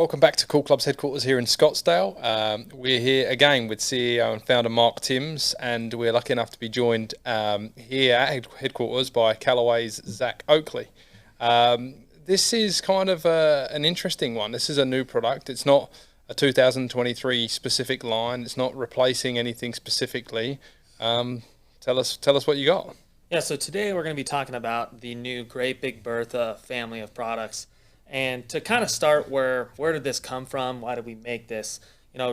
Welcome back to Cool Club's headquarters here in Scottsdale. We're here again with CEO and founder Mark Timms, and we're lucky enough to be joined here at headquarters by Callaway's Zach Oakley. This is kind of an interesting one. This is a new product. It's not a 2023 specific line. It's not replacing anything specifically. Tell us what you got. Yeah, so today we're going to be talking about the new Great Big Bertha family of products. And to kind of start, where did this come from? Why did we make this?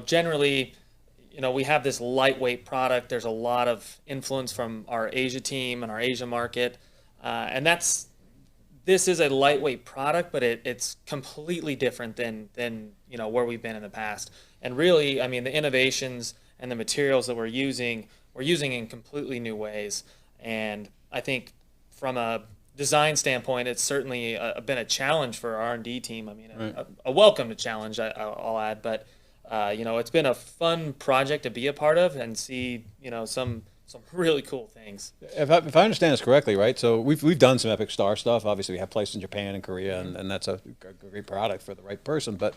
Generally, we have this lightweight product. There's a lot of influence from our Asia team and our Asia market. And this is a lightweight product, but it's completely different than where we've been in the past. And really, I mean, the innovations and the materials that we're using in completely new ways. And I think from a design standpoint, it's certainly been a challenge for our R&D team. I mean, right. a welcome to challenge, I'll add, but it's been a fun project to be a part of and see some really cool things. If I understand this correctly, right? So we've done some Epic Star stuff. Obviously, we have places in Japan and Korea, and that's a great product for the right person. But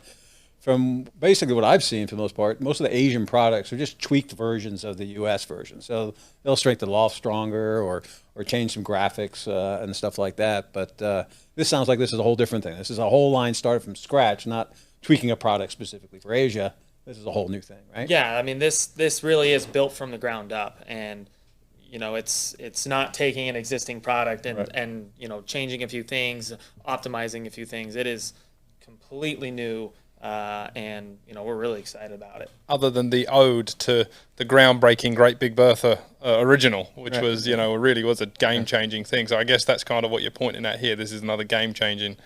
from basically what I've seen, for the most part, most of the Asian products are just tweaked versions of the U.S. version. So they'll strengthen the loft stronger or change some graphics and stuff like that. But this sounds like this is a whole different thing. This is a whole line started from scratch, not tweaking a product specifically for Asia. This is a whole new thing, right? Yeah, I mean, this really is built from the ground up. And it's not taking an existing product and changing a few things, optimizing a few things. It is completely new. And we're really excited about it. Other than the ode to the groundbreaking Great Big Bertha original, which right. was, really was a game-changing thing. So I guess that's kind of what you're pointing at here. This is another game-changing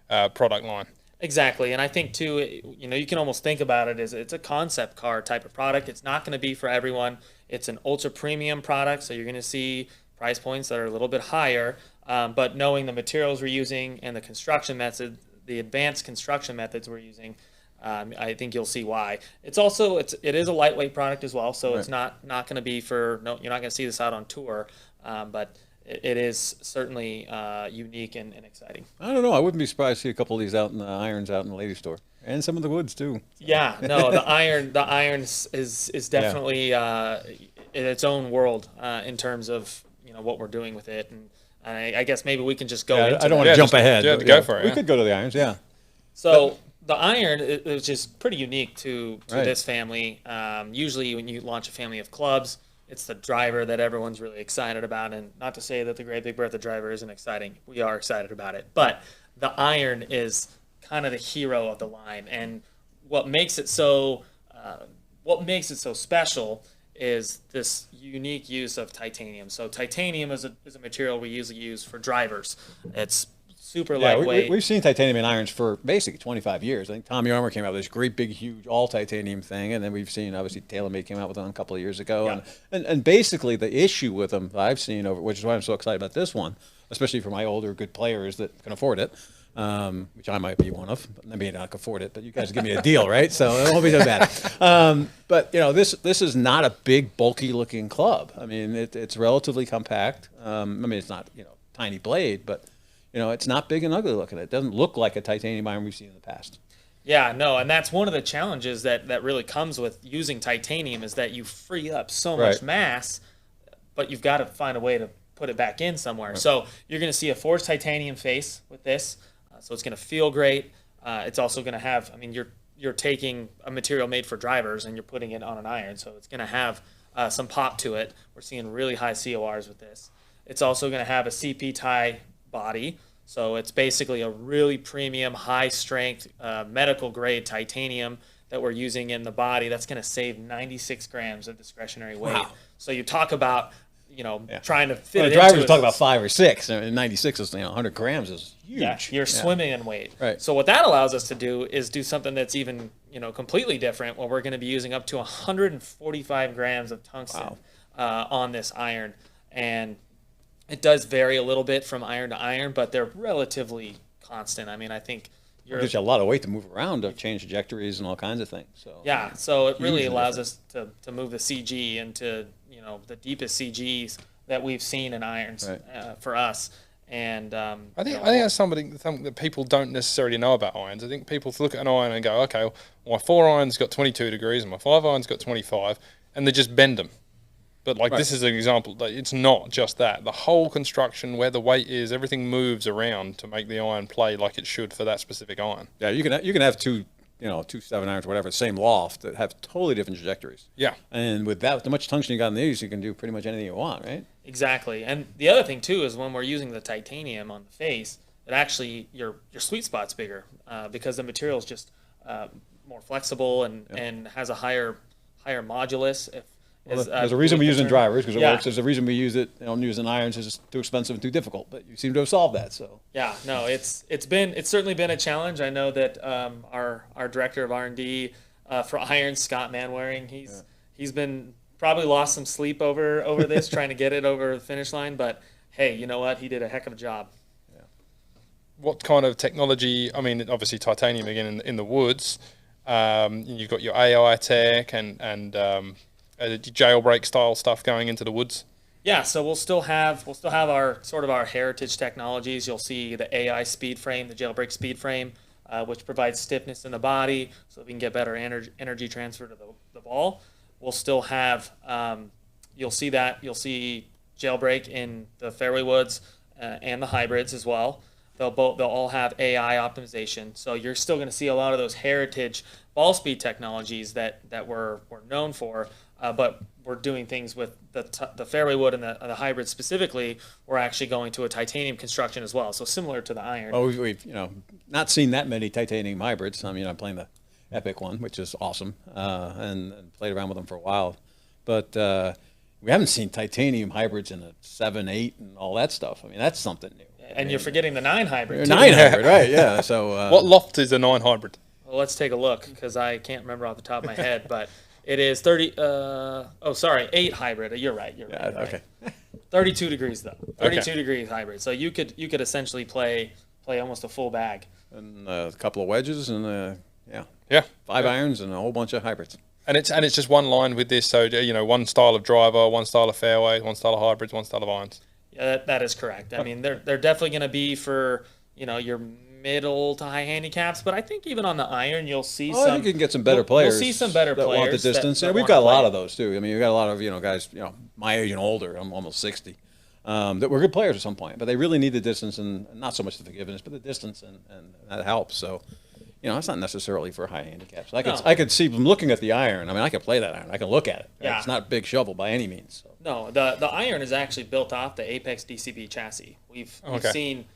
product line. Exactly, and I think too, you can almost think about it as it's a concept car type of product. It's not going to be for everyone. It's an ultra premium product, so you're going to see price points that are a little bit higher. But knowing the materials we're using and the construction method, the advanced construction methods we're using, I think you'll see why. It is a lightweight product as well, so right. It's not going to be you're not going to see this out on tour, but it is certainly unique and exciting. I don't know. I wouldn't be surprised to see a couple of these out in the irons out in the ladies' store, and some of the woods too. Yeah, no, the irons is definitely in its own world in terms of what we're doing with it, and I guess maybe we can just go. I don't want to jump ahead. Go for it. We could go to the irons, yeah. So. The iron is just pretty unique to right. this family. Usually when you launch a family of clubs, it's the driver that everyone's really excited about. And not to say that the Great Big Bertha driver isn't exciting. We are excited about it. But the iron is kind of the hero of the line. And what makes it so special is this unique use of titanium. So titanium is a material we usually use for drivers. It's super lightweight. We've seen titanium in irons for basically 25 years. I think Tommy Armour came out with this great big huge all titanium thing, and then we've seen obviously TaylorMade came out with one a couple of years ago. Yeah. And basically the issue with them that I've seen which is why I'm so excited about this one, especially for my older good players that can afford it, which I might be one of. I may not afford it, but you guys give me a deal, right? So it won't be so bad. But this is not a big bulky looking club. I mean it's relatively compact. I mean it's not tiny blade, but it's not big and ugly looking. It doesn't look like a titanium iron we've seen in the past. Yeah, no, and that's one of the challenges that really comes with using titanium is that you free up so right. much mass, but you've got to find a way to put it back in somewhere. Right. So you're going to see a forged titanium face with this, so it's going to feel great. It's also going to have, I mean, you're taking a material made for drivers and you're putting it on an iron, so it's going to have some pop to it. We're seeing really high CORs with this. It's also going to have a CP tie body, so it's basically a really premium high strength medical grade titanium that we're using in the body that's going to save 96 grams of discretionary weight. Wow. So you talk about trying to fit it the drivers into talk about 5 or 6 and 96 is 100 grams is huge. Yeah, you're swimming in weight. Right. So what that allows us to do is do something that's even completely different, where we're going to be using up to 145 grams of tungsten on this iron. And it does vary a little bit from iron to iron, but they're relatively constant. I mean, I think it gives you a lot of weight to move around, to change trajectories and all kinds of things. So yeah, so it really allows us to move the CG into the deepest CGs that we've seen in irons right. For us. And I think that's something that people don't necessarily know about irons. I think people look at an iron and go, okay, well, my 4 iron's got 22 degrees and my 5 iron's got 25, and they just bend them. But like this is an example. Like, it's not just that. The whole construction, where the weight is, everything moves around to make the iron play like it should for that specific iron. Yeah, you can have two 7-irons, whatever, same loft that have totally different trajectories. Yeah. And with that, the much tungsten you got in these, you can do pretty much anything you want, right? Exactly. And the other thing too is when we're using the titanium on the face, it actually your sweet spot's bigger because the material is just more flexible and has a higher modulus. There's a reason we use it in drivers because it works. There's a reason we use it. Don't use in irons. It's just too expensive and too difficult. But you seem to have solved that. So yeah, no, it's certainly been a challenge. I know that our director of R&D for irons, Scott Manwaring, he's been probably lost some sleep over this trying to get it over the finish line. But hey, you know what? He did a heck of a job. Yeah. What kind of technology? I mean, obviously titanium again in the woods. You've got your AI tech and jailbreak style stuff going into the woods. Yeah, so we'll still have our sort of our heritage technologies. You'll see the AI speed frame, the jailbreak speed frame, which provides stiffness in the body, so we can get better energy transfer to the ball. We'll still have you'll see jailbreak in the fairway woods and the hybrids as well. They'll all have AI optimization, so you're still going to see a lot of those heritage ball speed technologies that we're known for. But we're doing things with the fairway wood and the hybrid specifically. We're actually going to a titanium construction as well, so similar to the iron. Well, we've not seen that many titanium hybrids. I mean, I'm playing the Epic one, which is awesome, and played around with them for a while. But we haven't seen titanium hybrids in a 7, 8, and all that stuff. I mean, that's something new. And you're forgetting the 9 hybrid. 9 hybrid, right? Yeah. So what loft is a 9 hybrid? Well, let's take a look because I can't remember off the top of my head, but. It is 8 hybrid. You're right. Right. Okay. 32 degrees though. 32 degrees hybrid. So you could essentially play almost a full bag. And a couple of wedges and 5 irons and a whole bunch of hybrids. And it's just one line with this. So one style of driver, one style of fairway, one style of hybrids, one style of irons. Yeah, that is correct. I mean, they're definitely going to be for your middle to high handicaps, but I think even on the iron you'll see some. I think you can get some better players. You'll see some better that players want the distance. That we've got a lot of those too. I mean, we've got a lot of guys my age and older. I'm almost 60. That were good players at some point, but they really need the distance and not so much the forgiveness, but the distance and that helps. So, it's not necessarily for high handicaps. I could see from looking at the iron. I mean, I can play that iron. I can look at it. Right? Yeah. It's not a big shovel by any means. So. No, the iron is actually built off the Apex DCB chassis. We've seen.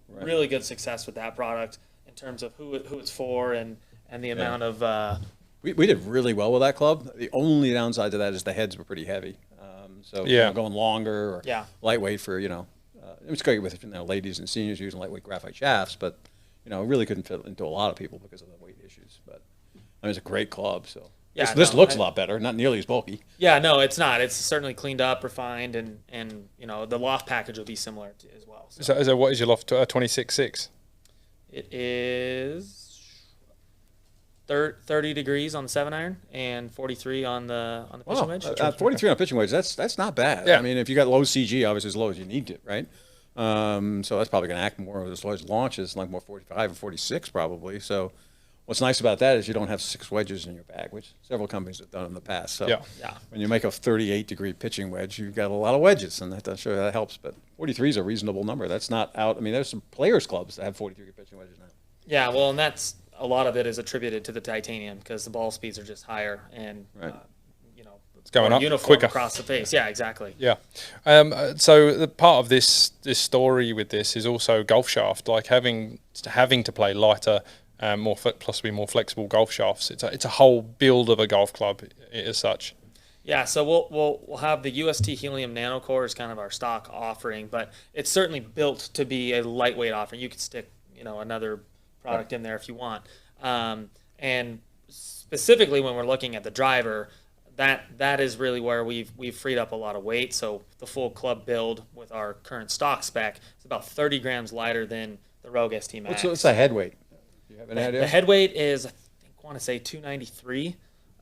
Really good success with that product in terms of who it's for and the amount of. We did really well with that club. The only downside to that is the heads were pretty heavy. Going longer or lightweight for it was great with ladies and seniors using lightweight graphite shafts, but it really couldn't fit into a lot of people because of the weight issues. But it's a great club. So this looks a lot better, not nearly as bulky. Yeah, no, it's not. It's certainly cleaned up, refined, and the loft package will be similar as well. So what is your loft? 26.6. It is 30 degrees on the 7-iron and 43 on the pitching wedge. 43 on a pitching wedge. That's not bad. Yeah. I mean, if you got low CG, obviously as low as you need it, right? So that's probably going to act more as low as launches, like more 45 or 46 probably. So. What's nice about that is you don't have 6 wedges in your bag, which several companies have done in the past. So when you make a 38-degree pitching wedge, you've got a lot of wedges, and that helps. But 43 is a reasonable number. That's not out. I mean, there's some players' clubs that have 43 pitching wedges now. Yeah, well, and that's a lot of it is attributed to the titanium because the ball speeds are just higher and it's going up uniform quicker across the face. Yeah, exactly. Yeah. So the part of this story with this is also golf shaft, like having to play lighter. Possibly more flexible golf shafts. It's a whole build of a golf club as such. Yeah, so we'll have the UST Helium Nanocore as kind of our stock offering, but it's certainly built to be a lightweight offering. You could stick another product in there if you want. And specifically when we're looking at the driver, that is really where we've freed up a lot of weight. So the full club build with our current stock spec is about 30 grams lighter than the Rogue ST Max. What's the head weight? Do you have an idea? The head weight is, I want to say 293.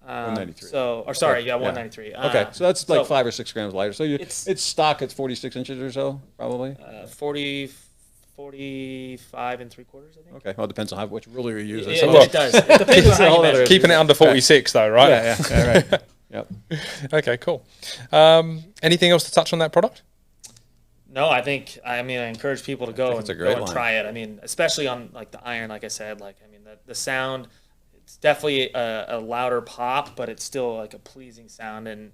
193. Or sorry, yeah, 193. Okay, so that's like so 5 or 6 grams lighter. So it's it's stock at 46 inches or so, probably. 45 and 3/4, I think. Okay, well, it depends on which ruler you're using. Yeah, Some it does. It depends on how you measure. Keeping it under 46 though, right? yeah, right. Yep. Okay, cool. Anything else to touch on that product? No, I encourage people to go it's a and great go and line. try it. I mean, especially on like the iron, like I said, the sound, it's definitely a louder pop, but it's still like a pleasing sound. And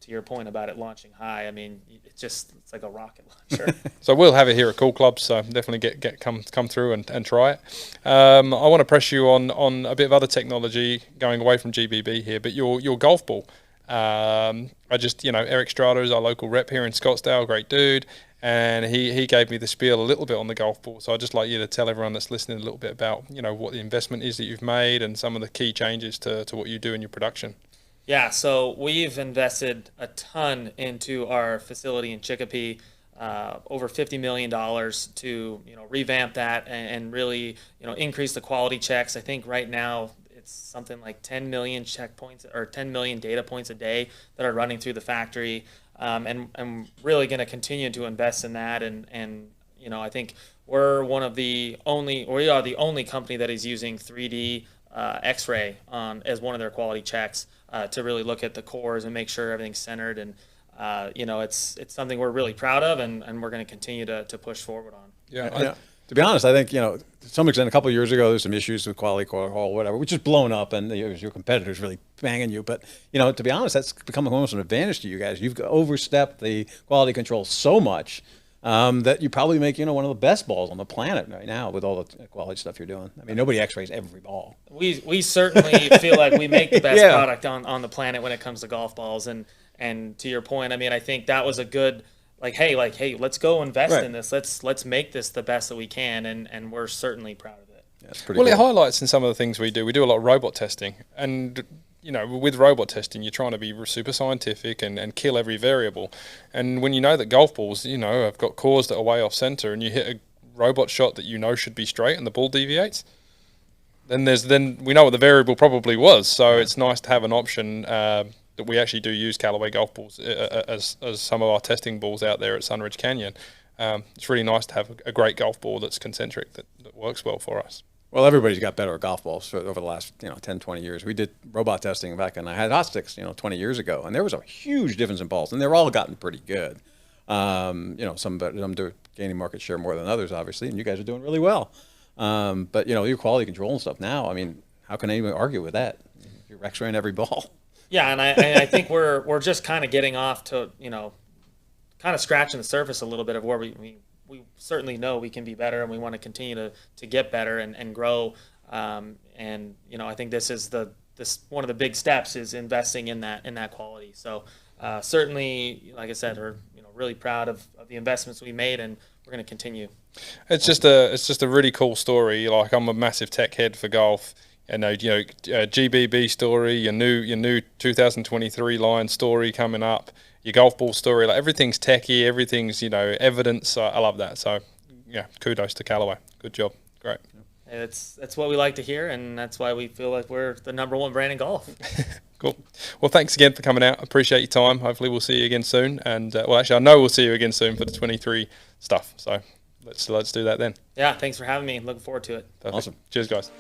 to your point about it launching high, I mean, it's like a rocket launcher. So we'll have it here at Cool Club. So definitely come through and try it. I want to press you on a bit of other technology going away from GBB here, but your golf ball. Eric Strada is our local rep here in Scottsdale, great dude, and he gave me the spiel a little bit on the golf ball. So I'd just like you to tell everyone that's listening a little bit about, what the investment is that you've made and some of the key changes to what you do in your production. Yeah, so we've invested a ton into our facility in Chicopee, over $50 million to revamp that and really increase the quality checks. I think right now it's something like 10 million checkpoints or 10 million data points a day that are running through the factory, and I'm really going to continue to invest in that. And I think we are the only company that is using 3D X-ray as one of their quality checks. To really look at the cores and make sure everything's centered, and it's something we're really proud of, and we're going to continue to push forward on. Yeah. To be honest, I think to some extent a couple of years ago there's some issues with quality control, whatever, which is blown up, and your competitors really banging you. But to be honest, that's become almost an advantage to you guys. You've overstepped the quality control so much that you probably make one of the best balls on the planet right now with all the quality stuff you're doing. I mean, nobody X-rays every ball. We certainly feel like we make the best product on the planet when it comes to golf balls. And to your point, I mean, I think that was a good hey, let's go invest in this. Let's make this the best that we can, and we're certainly proud of it. Yeah, it's pretty Well, cool. it highlights in some of the things we do. We do a lot of robot testing, and with robot testing, you're trying to be super scientific and kill every variable. And when you know that golf balls, have got cores that are way off center, and you hit a robot shot that should be straight, and the ball deviates, then we know what the variable probably was. So it's nice to have an option that we actually do use Callaway golf balls as some of our testing balls out there at Sunridge Canyon. It's really nice to have a great golf ball that's concentric that works well for us. Well, everybody's got better at golf balls over the last 10, 20 years. We did robot testing back when I had hot sticks 20 years ago, and there was a huge difference in balls, and they're all gotten pretty good. Some are gaining market share more than others, obviously, and you guys are doing really well. But your quality control and stuff now, I mean, how can anyone argue with that? You're X-raying every ball. Yeah, and I think we're just kind of getting off to kind of scratching the surface a little bit of where we certainly know we can be better, and we want to continue to get better and grow. And I think this is one of the big steps is investing in that quality. So certainly, like I said, we're really proud of the investments we made, and we're going to continue. It's just a really cool story. Like, I'm a massive tech head for golf. GBB story, your new 2023 line story coming up, your golf ball story, like everything's techie, everything's evidence. I love that. So yeah, kudos to Callaway. Good job. Great. That's what we like to hear, and that's why we feel like we're the #1 brand in golf. Cool. Well, thanks again for coming out. Appreciate your time. Hopefully we'll see you again soon. And actually, I know we'll see you again soon for the 23 stuff. So let's do that then. Yeah, thanks for having me. Looking forward to it. Perfect. Awesome. Cheers, guys.